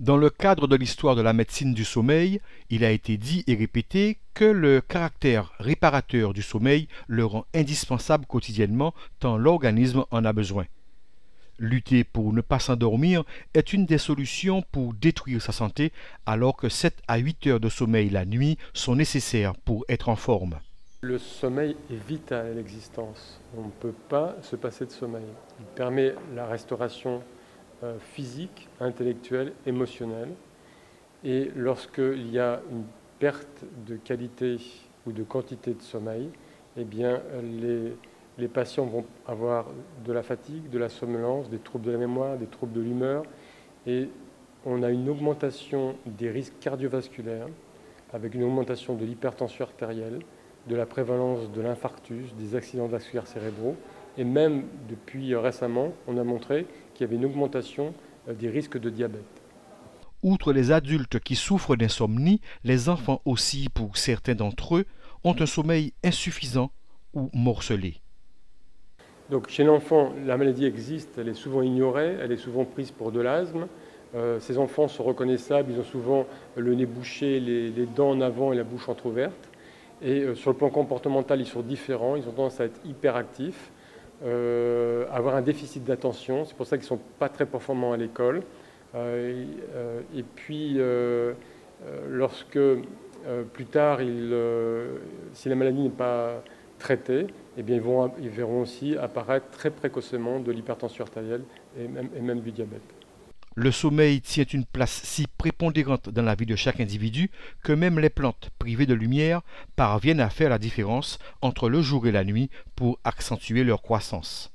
Dans le cadre de l'histoire de la médecine du sommeil, il a été dit et répété que le caractère réparateur du sommeil le rend indispensable quotidiennement tant l'organisme en a besoin. Lutter pour ne pas s'endormir est une des solutions pour détruire sa santé alors que 7 à 8 heures de sommeil la nuit sont nécessaires pour être en forme. Le sommeil est vital à l'existence. On ne peut pas se passer de sommeil. Il permet la restauration physique, intellectuelle, émotionnelle. Et lorsqu'il y a une perte de qualité ou de quantité de sommeil, eh bien, les patients vont avoir de la fatigue, de la somnolence, des troubles de la mémoire, des troubles de l'humeur. Et on a une augmentation des risques cardiovasculaires avec une augmentation de l'hypertension artérielle, de la prévalence de l'infarctus, des accidents vasculaires cérébraux. Et même depuis récemment, on a montré qu'il y avait une augmentation des risques de diabète. Outre les adultes qui souffrent d'insomnie, les enfants aussi, pour certains d'entre eux, ont un sommeil insuffisant ou morcelé. Donc chez l'enfant, la maladie existe, elle est souvent ignorée, elle est souvent prise pour de l'asthme. Ces enfants sont reconnaissables, ils ont souvent le nez bouché, les dents en avant et la bouche entrouverte. Et sur le plan comportemental, ils sont différents, ils ont tendance à être hyperactifs, avoir un déficit d'attention, c'est pour ça qu'ils ne sont pas très performants à l'école. Et puis, lorsque plus tard, si la maladie n'est pas traitée, eh bien, ils verront aussi apparaître très précocement de l'hypertension artérielle et même du diabète. Le sommeil tient une place si prépondérante dans la vie de chaque individu que même les plantes privées de lumière parviennent à faire la différence entre le jour et la nuit pour accentuer leur croissance.